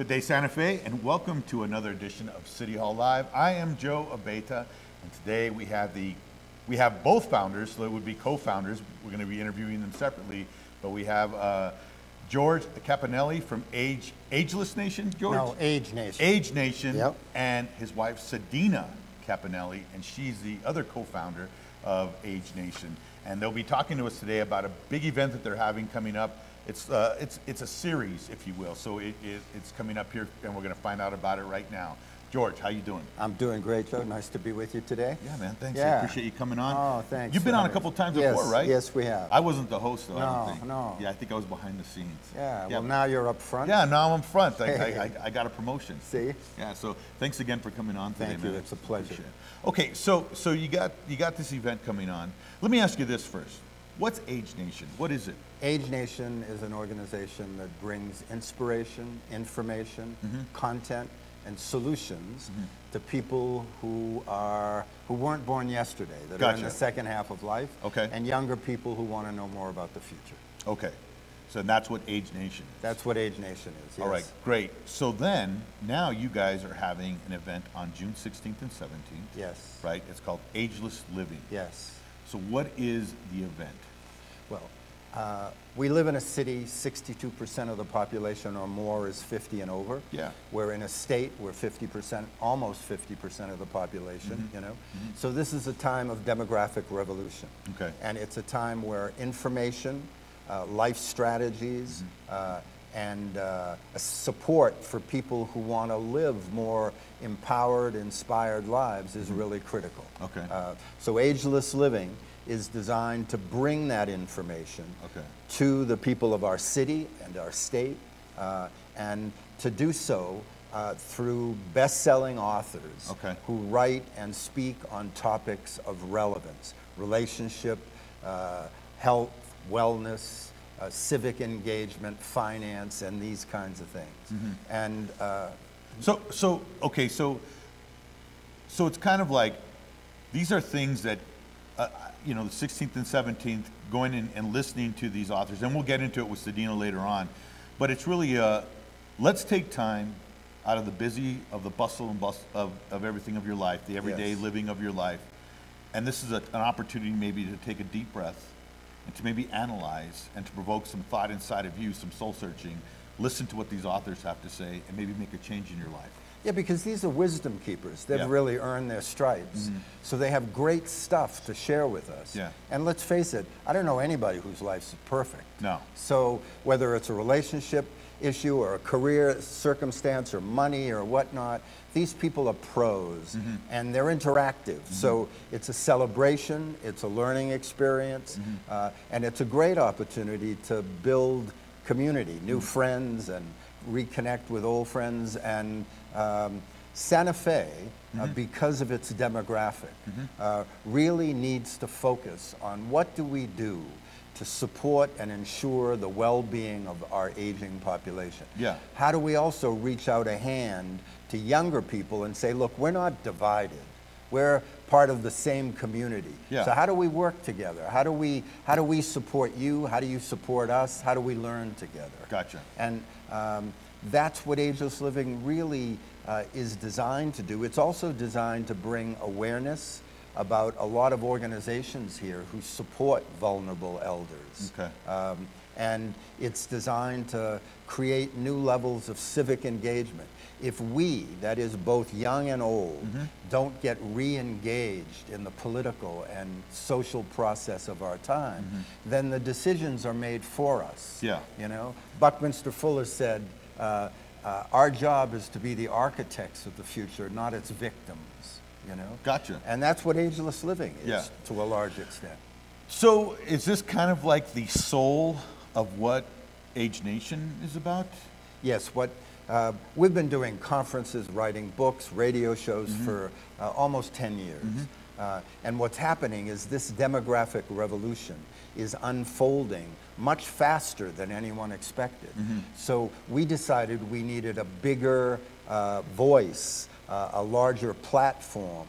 Good day, Santa Fe, and welcome to another edition of City Hall Live. I am Joe Abeta, and today we have both founders, so it would be co-founders. We're going to be interviewing them separately, but we have George Cappannelli from Ageless Nation, George? No, AgeNation. AgeNation, yep. And his wife, Sedena Cappannelli, and she's the other co-founder of AgeNation. And they'll be talking to us today about a big event that they're having coming up. It's a series, if you will. So it's coming up here, and we're going to find out about it right now. George, how you doing? I'm doing great, Joe. Nice to be with you today. Yeah, man. Thanks. Yeah. I appreciate you coming on. Oh, thanks. You've been on a couple times before, right? Yes, we have. I wasn't the host, though. I don't think. No. Yeah, I think I was behind the scenes. Yeah. Well, now you're up front. Yeah, now I'm up front. I got a promotion. See? Yeah. So thanks again for coming on today, Thank man. you. It's a pleasure. Okay, so you got this event coming on. Let me ask you this first. What's AgeNation? What is it? AgeNation is an organization that brings inspiration, information, content, and solutions to people who weren't born yesterday, that are in the second half of life, and younger people who want to know more about the future. Okay, so that's what AgeNation is. That's what AgeNation is, yes. All right, great. So then, now you guys are having an event on June 16th and 17th. Yes. Right? It's called Ageless Living. Yes. So what is the event? Well, we live in a city, 62% of the population or more is 50 and over. Yeah. We're in a state where 50%, almost 50% of the population, you know. So this is a time of demographic revolution. Okay. And it's a time where information, life strategies, and support for people who want to live more empowered, inspired lives is really critical. Okay. So Ageless Living is designed to bring that information to the people of our city and our state, and to do so through best-selling authors who write and speak on topics of relevance, relationship, health, wellness, civic engagement, finance, and these kinds of things. And so it's kind of like, these are things that, you know, the 16th and 17th, going in and listening to these authors, and we'll get into it with Sedena later on, but it's really, let's take time out of the bustle and bustle of everything of your life, the everyday living of your life, and this is an opportunity maybe to take a deep breath and to maybe analyze and to provoke some thought inside of you, some soul searching, listen to what these authors have to say, and maybe make a change in your life. Yeah, because these are wisdom keepers. They've really earned their stripes. So they have great stuff to share with us. Yeah. And let's face it, I don't know anybody whose life's perfect. No. So whether it's a relationship issue or a career circumstance or money or whatnot, these people are pros and they're interactive. So it's a celebration, it's a learning experience, and it's a great opportunity to build community, new friends, and reconnect with old friends. And Santa Fe, because of its demographic, really needs to focus on what do we do to support and ensure the well-being of our aging population. Yeah. How do we also reach out a hand to younger people and say, look, we're not divided. We're part of the same community. Yeah. So how do we work together? How do we support you? How do you support us? How do we learn together? Gotcha. And that's what Ageless Living really is designed to do. It's also designed to bring awareness about a lot of organizations here who support vulnerable elders. Okay. And it's designed to create new levels of civic engagement. If we, that is both young and old, don't get re-engaged in the political and social process of our time, then the decisions are made for us. Yeah. You know, Buckminster Fuller said, our job is to be the architects of the future, not its victims. You know? Gotcha. And that's what Ageless Living is to a large extent. So is this kind of like the soul of what AgeNation is about? Yes, we've been doing conferences, writing books, radio shows for almost 10 years. And what's happening is this demographic revolution is unfolding much faster than anyone expected. So we decided we needed a bigger voice, a larger platform,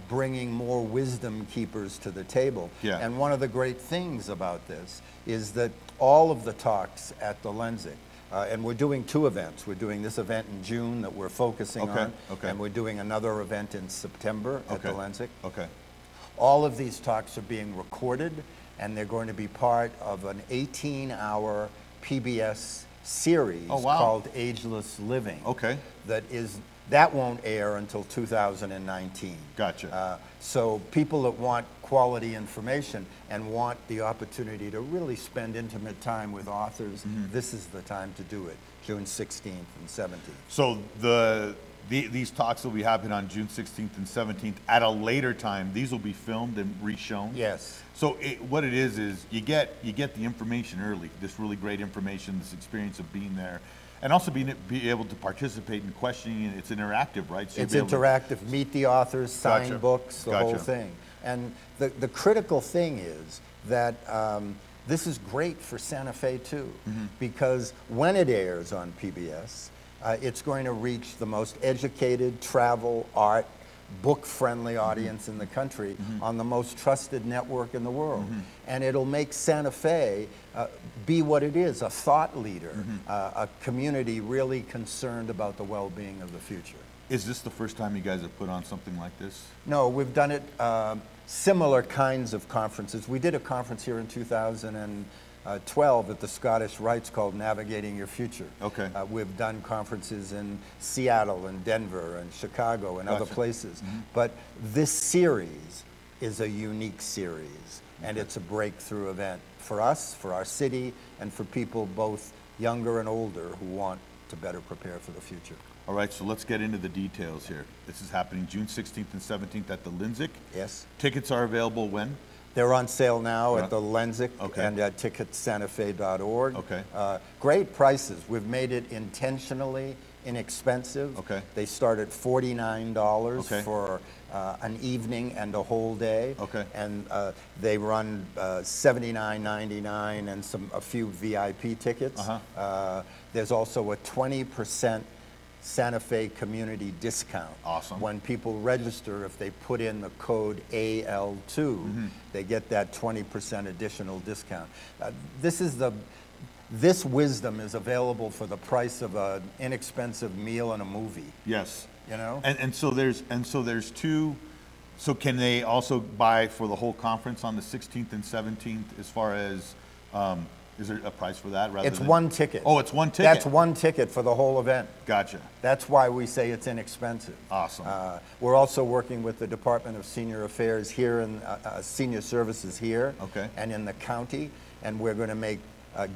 bringing more wisdom keepers to the table. Yeah. And one of the great things about this is that all of the talks at the Lensic And we're doing 2 events. We're doing this event in June that we're focusing on, and we're doing another event in September at the Lensic. All of these talks are being recorded, and they're going to be part of an 18-hour PBS series called Ageless Living. That won't air until 2019. Gotcha. So people that want quality information and want the opportunity to really spend intimate time with authors, this is the time to do it, June 16th and 17th. So these talks will be happening on June 16th and 17th. At a later time, these will be filmed and re-shown? Yes. So what it is you get the information early, this really great information, this experience of being there, and also be able to participate in questioning. It's interactive, right? So it's interactive. Meet the authors, sign books, the whole thing. And the critical thing is that this is great for Santa Fe too, because when it airs on PBS, it's going to reach the most educated, travel, art, book-friendly audience in the country on the most trusted network in the world. And it'll make Santa Fe be what it is, a thought leader, a community really concerned about the well-being of the future. Is this the first time you guys have put on something like this? No, we've done it, similar kinds of conferences. We did a conference here in 2012 at the Scottish Rites called Navigating Your Future. We've done conferences in Seattle and Denver and Chicago and other places. But this series is a unique series, and it's a breakthrough event for us, for our city, and for people both younger and older who want to better prepare for the future. All right, so let's get into the details here. This is happening June 16th and 17th at the Lensic. Yes. Tickets are available when? They're on sale now at the Lensic and at ticketsantafe.org. Great prices. We've made it intentionally inexpensive. They start at $49 for an evening and a whole day. And they run $79.99 and a few VIP tickets. There's also a 20% Santa Fe community discount. When people register, if they put in the code AL2, they get that 20% additional discount. This wisdom is available for the price of an inexpensive meal and a movie. Yes. You know? And so there's two. So can they also buy for the whole conference on the 16th and 17th as far as is there a price for that? It's one ticket. Oh, it's one ticket. That's one ticket for the whole event. Gotcha. That's why we say it's inexpensive. Awesome. We're also working with the Department of Senior Affairs here and Senior Services here and in the county, and we're going to make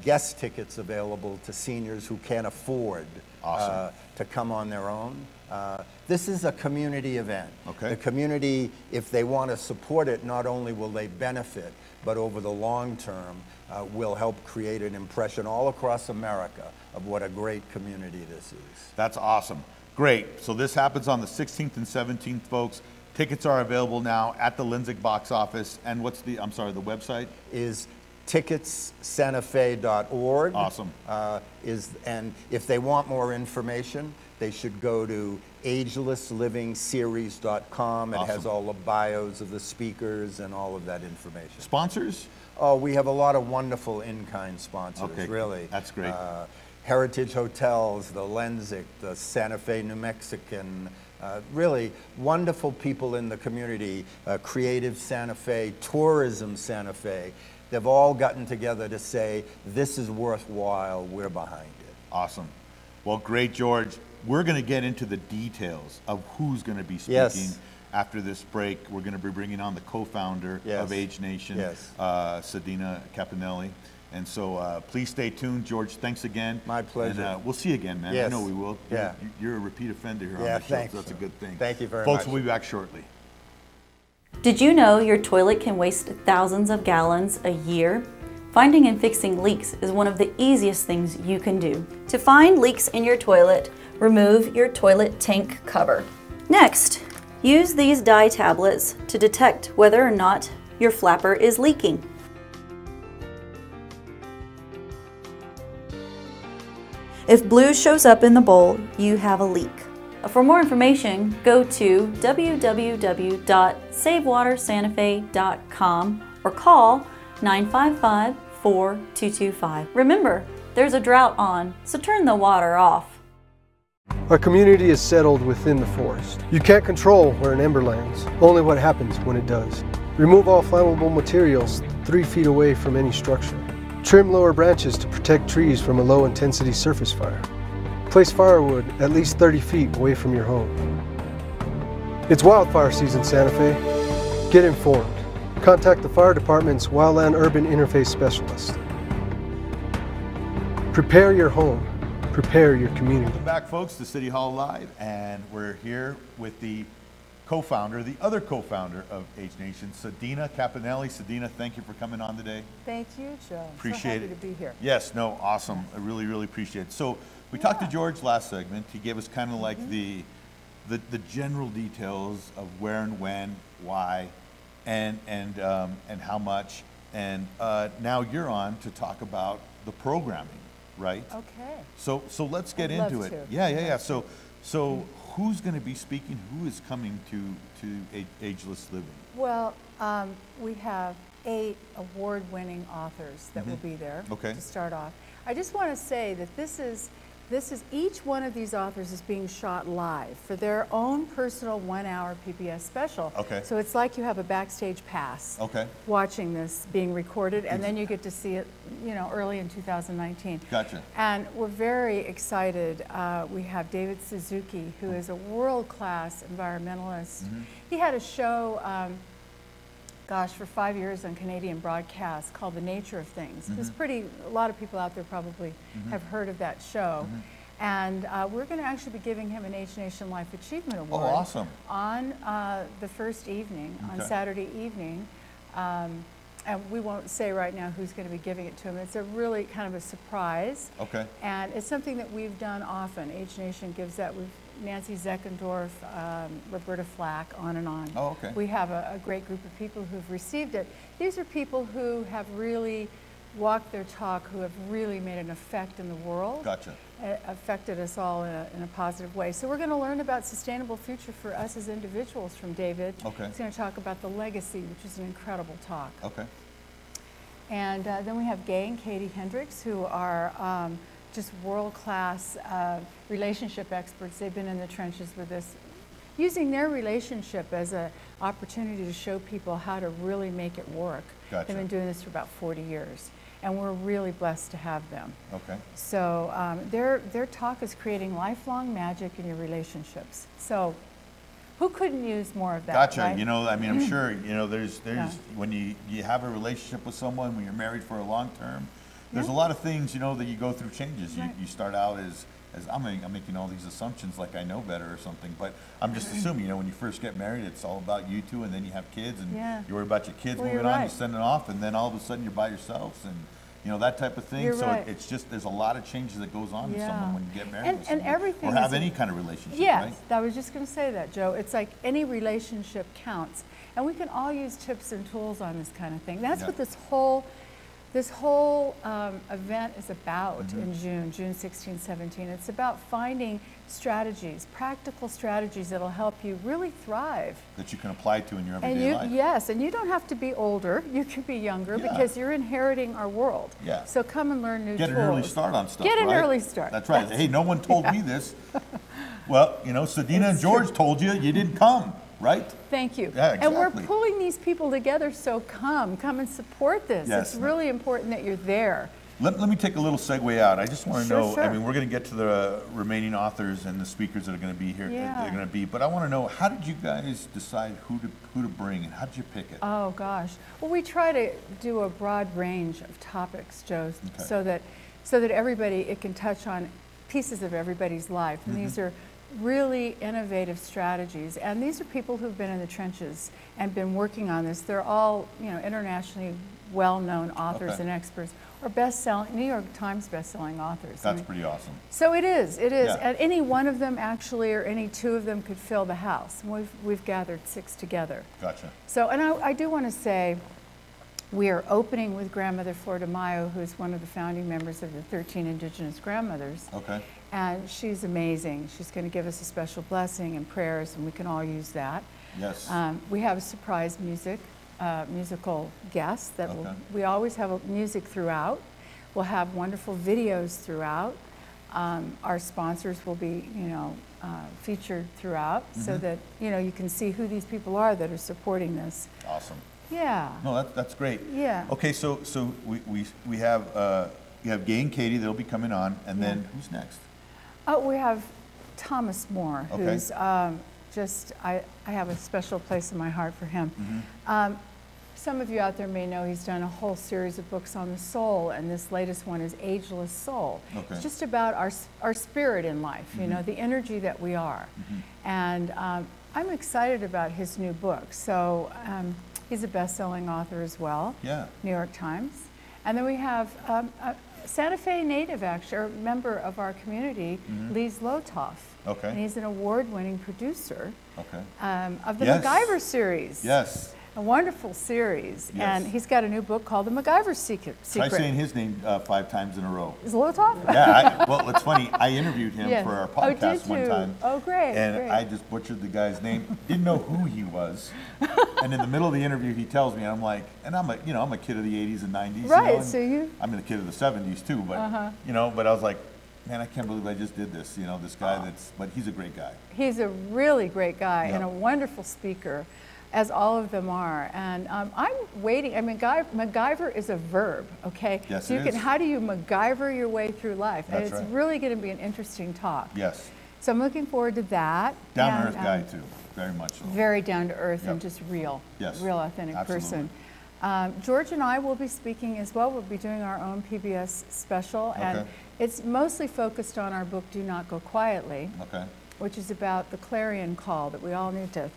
guest tickets available to seniors who can't afford to come on their own. This is a community event. The community, if they want to support it, not only will they benefit, but over the long term will help create an impression all across America of what a great community this is. That's awesome. Great. So this happens on the 16th and 17th, folks. Tickets are available now at the Lensic box office. And what's the, I'm sorry, the website? Is ticketsantafe.org. Awesome. And if they want more information, they should go to agelesslivingseries.com. It has all the bios of the speakers and all of that information. Sponsors? Oh, we have a lot of wonderful in-kind sponsors, really. That's great. Heritage Hotels, the Lensic, the Santa Fe New Mexican, really wonderful people in the community, Creative Santa Fe, Tourism Santa Fe. They've all gotten together to say, this is worthwhile, we're behind it. Awesome. Well, great, George. We're going to get into the details of who's going to be speaking after this break. We're going to be bringing on the co-founder of AgeNation, Sedena Cappannelli. And so please stay tuned. George, thanks again. My pleasure. And we'll see you again, man. I know we will. You're a repeat offender here on the show, so that's a good thing. Thank you very much. Folks, we'll be back shortly. Did you know your toilet can waste thousands of gallons a year? Finding and fixing leaks is one of the easiest things you can do. To find leaks in your toilet, remove your toilet tank cover. Next, use these dye tablets to detect whether or not your flapper is leaking. If blue shows up in the bowl, you have a leak. For more information, go to www.savewatersantafe.com or call 955-4225. Remember, There's a drought on, so turn the water off. Our community is settled within the forest. You can't control where an ember lands, only what happens when it does. Remove all flammable materials 3 feet away from any structure. Trim lower branches to protect trees from a low-intensity surface fire. Place firewood at least 30 feet away from your home. It's wildfire season, Santa Fe. Get informed. Contact the fire department's Wildland Urban Interface Specialist. Prepare your home. Prepare your community. Welcome back, folks, to City Hall Live, and we're here with the other co-founder of AgeNation, Sedena Cappannelli. Sedena, thank you for coming on today. Thank you, Joe. Appreciate so happy it. to be here. Yes, no, awesome. I really, really appreciate it. So we talked to George last segment. He gave us kind of like the general details of where and when, why, and how much. And now you're on to talk about the programming, right? Okay. So let's get into it. To. Yeah. So who's going to be speaking? Who is coming to Ageless Living? Well, we have 8 award-winning authors that will be there to start off. I just want to say that this is each one of these authors is being shot live for their own personal 1-hour PBS special. Okay. So it's like you have a backstage pass. Okay. Watching this being recorded, and then you get to see it, early in 2019. Gotcha. And we're very excited. We have David Suzuki, who is a world-class environmentalist. He had a show, for 5 years on Canadian broadcast called The Nature of Things. It's a lot of people out there probably have heard of that show. And we're going to actually be giving him an AgeNation Life Achievement Award. Oh, awesome. On the first evening, on Saturday evening. And we won't say right now who's going to be giving it to him. It's a really kind of a surprise. Okay. And it's something that we've done often. AgeNation gives that. Nancy Zeckendorf, Roberta Flack, on and on. Oh, okay. We have a great group of people who've received it. These are people who have really walked their talk, who have really made an effect in the world. Gotcha. Affected us all in a positive way. So we're going to learn about sustainable future for us as individuals from David. Okay. He's going to talk about the legacy, which is an incredible talk. Okay. And then we have Gay and Katie Hendricks, who are just world-class relationship experts. They've been in the trenches with this, using their relationship as an opportunity to show people how to really make it work. Gotcha. They've been doing this for about 40 years, and we're really blessed to have them. Okay. So their talk is creating lifelong magic in your relationships. So who couldn't use more of that? Gotcha. Right? I'm sure, there's when you have a relationship with someone, when you're married for a long term, there's a lot of things, that you go through changes. Right. You start out as I'm making all these assumptions like I know better or something, but I'm just assuming, when you first get married, it's all about you two, and then you have kids, and you worry about your kids moving on, you send it off, and then all of a sudden you're by yourselves, and that type of thing. You're so right. it's just, there's a lot of changes that goes on in someone when you get married with and someone, everything or have is any kind of relationship, yes, right? I was just going to say that, Joe. It's like any relationship counts, and we can all use tips and tools on this kind of thing. That's what this whole event is about in June 16, 17. It's about finding strategies, practical strategies that'll help you really thrive. That you can apply to in your everyday life. Yes, and you don't have to be older. You can be younger because you're inheriting our world. Yeah. So come and learn new tools. Get an early start on stuff, Get an right? early start. That's right. Hey, no one told me this. Well, Sedena and George told you didn't come, right? Thank you. Yeah, exactly. And we're pulling these people together, so come and support this. Yes. It's really important that you're there. Let me take a little segue out. I just want to know, Sure. we're going to get to the remaining authors and the speakers that are going to be here. They're going to be, but I want to know, how did you guys decide who to bring, and how did you pick it? Oh gosh. Well, we try to do a broad range of topics, Joe, so that everybody, it can touch on pieces of everybody's life. And these are really innovative strategies, and these are people who've been in the trenches and been working on this. They're all, internationally well-known authors and experts, or New York Times best-selling authors. That's pretty awesome. So it is. Yeah. And any one of them actually, or any 2 of them, could fill the house. And we've gathered 6 together. Gotcha. So, and I do want to say, we are opening with Grandmother Flor de Mayo, who's one of the founding members of the 13 Indigenous Grandmothers. Okay. And she's amazing. She's going to give us a special blessing and prayers, and we can all use that. Yes. We have a surprise musical guest that we always have music throughout. We'll have wonderful videos throughout. Our sponsors will be, featured throughout, so that you can see who these people are that are supporting this. Awesome. Yeah. No, that's great. Yeah. Okay, so we have you have Gay and Katie that'll be coming on, and then who's next? Oh, we have Thomas Moore, Okay. who's I have a special place in my heart for him. Some of you out there may know he's done a whole series of books on the soul, and this latest one is Ageless Soul. Okay. It's just about our spirit in life, the energy that we are. And I'm excited about his new book. So he's a best-selling author as well, Yeah. New York Times. And then we have a Santa Fe native, actually, or member of our community, Lise Lotoff. Okay. And he's an award-winning producer Okay. of the Yes. MacGyver series. Yes. A wonderful series. Yes. And he's got a new book called The MacGyver Secret. Try saying his name 5 times in a row. Is Lotoff? Yeah, well, it's funny. I interviewed him Yes. for our Oh, podcast did one you? time. Oh, great. And great. I just butchered the guy's name. Didn't know who he was. And in the middle of the interview, he tells me, I'm like, and I'm a kid of the 80s and 90s. Right, and so you- I'm a kid of the 70s too, but but I was like, man, I can't believe I just did this. This guy but he's a great guy. He's a really great guy Yeah. and a wonderful speaker, as all of them are. And I'm waiting. I mean, MacGyver is a verb, okay? Yes, so it is. how do you MacGyver your way through life? And That's it's right. really going to be an interesting talk. Yes. So I'm looking forward to that. Down-to-earth And, guy too, very much so. Very down to earth and Yep. just real. Yes, Real authentic absolutely. person. George and I will be speaking as well. We'll be doing our own PBS special. And Okay. it's mostly focused on our book, Do Not Go Quietly, Okay. which is about the clarion call that we all need to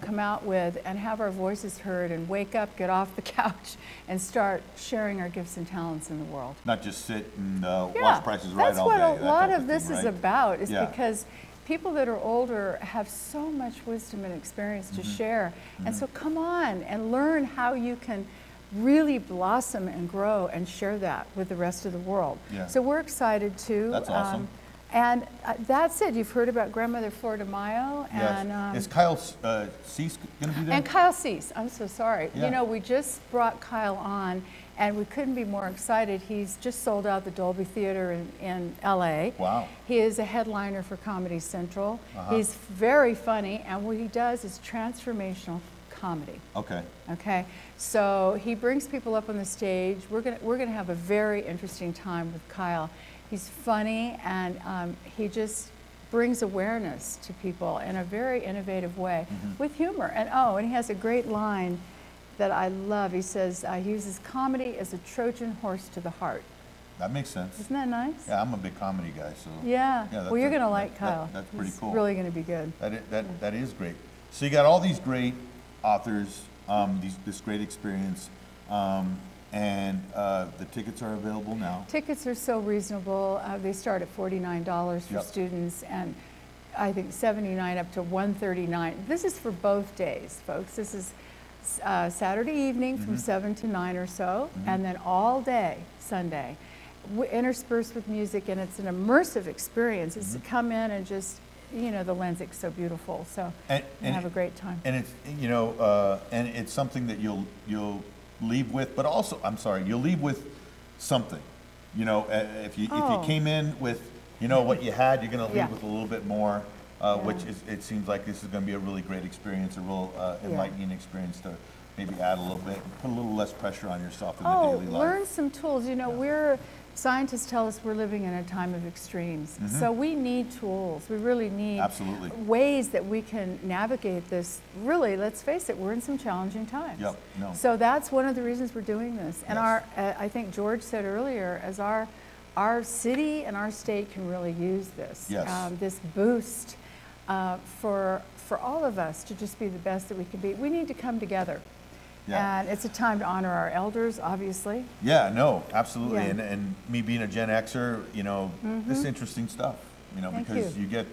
come out with and have our voices heard and wake up, get off the couch, and start sharing our gifts and talents in the world. Not just sit and watch Prices Right that's all what day. a that lot type of this thing, is right? about, is Yeah. because people that are older have so much wisdom and experience to share. And so come on and learn how you can really blossom and grow and share that with the rest of the world. Yeah. So we're excited too. That's awesome. And that's it. You've heard about Grandmother Florida Mayo. Yes. And, Is Kyle Cease going to be there? and Kyle Cease. I'm so sorry. Yeah. We just brought Kyle on, and we couldn't be more excited. He's just sold out the Dolby Theater in LA. Wow. He is a headliner for Comedy Central. He's very funny, and what he does is transformational comedy. Okay. Okay, so he brings people up on the stage. We're gonna have a very interesting time with Kyle. He's funny, and he just brings awareness to people in a very innovative way with humor. And he has a great line that I love. He says he uses comedy as a Trojan horse to the heart. That makes sense. Isn't that nice? Yeah, I'm a big comedy guy, so. Yeah. Yeah, Well, you're gonna like Kyle. That's pretty He's cool. really gonna be good. That is great. So you got all these great authors, this great experience, and the tickets are available now. Tickets are so reasonable. They start at $49 for Yep. students, and I think $79 up to $139. This is for both days, folks. This is Saturday evening from 7 to 9 or so, and then all day Sunday, interspersed with music, and it's an immersive experience. It's to come in and just, the Lensic's so beautiful, so And have a great time. And it's and it's something that you'll leave with, but also you'll leave with something. If you came in with what you had, you're going to leave Yeah. with a little bit more, which it seems like this is going to be a really great experience, a real enlightening experience to maybe add a little bit, put a little less pressure on yourself in the daily life. Learn some tools. Scientists tell us we're living in a time of extremes. So we need tools. We really need Absolutely. ways that we can navigate this. Really, let's face it, we're in some challenging times. Yep, no. So that's one of the reasons we're doing this. And Yes. I think George said earlier, as our city and our state can really use this. Yes. This boost for all of us to just be the best that we can be. We need to come together. Yeah. And it's a time to honor our elders, obviously. Yeah, no, absolutely. Yeah. And me being a Gen Xer, this is interesting stuff. Thank Because you get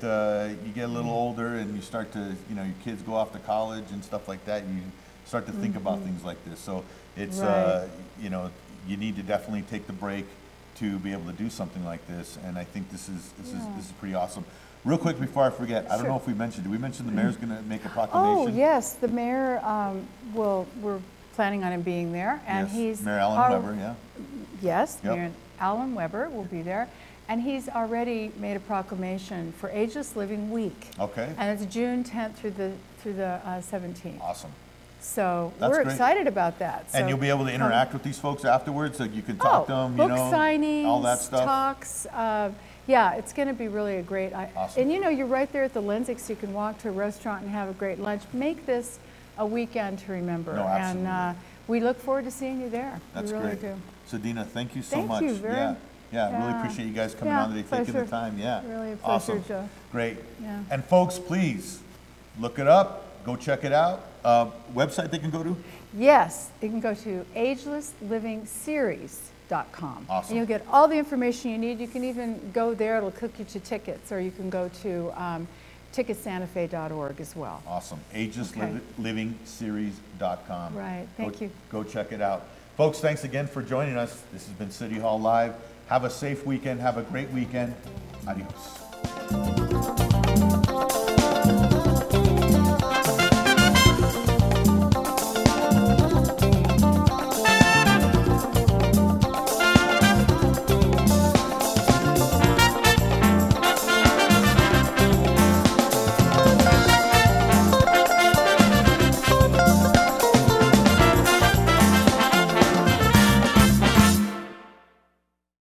a little older and you start to, your kids go off to college and stuff like that. You start to think about things like this. So it's, Right. you need to definitely take the break to be able to do something like this. And I think this is pretty awesome. Real quick before I forget, I don't know if we mentioned, did we mention the mayor's going to make a proclamation? Oh, yes, the mayor we're planning on him being there. And Yes, he's Mayor Alan Weber, yeah. Yes, Yep. Mayor Alan Weber will be there. And he's already made a proclamation for Ageless Living Week. Okay. And it's June 10th through the 17th. Awesome. So That's we're great. excited about that. And So you'll be able to interact with these folks afterwards, so you can talk to them, you book know, signings, all that stuff. talks. Yeah, it's going to be really a great. Awesome. And you know, you're right there at the Lensic, so you can walk to a restaurant and have a great lunch. Make this a weekend to remember. No, absolutely. And we look forward to seeing you there. That's we really great. do. Sedena, thank you so Thank much. you very yeah. Yeah, really yeah. appreciate you guys coming Yeah, on today, taking the pleasure. time. Yeah. Really a pleasure, Awesome. Joe. Great. Yeah. And folks, please look it up. Go check it out. Website they can go to? Yes, you can go to agelesslivingseries.com. Awesome. And you'll get all the information you need. You can even go there, it'll hook you to tickets, or you can go to ticketsantafe.org as well. Awesome. Okay. AgeLessLivingSeries.com. Right, thank you. Go check it out. Folks, thanks again for joining us. This has been City Hall Live. Have a safe weekend. Have a great weekend. Adios.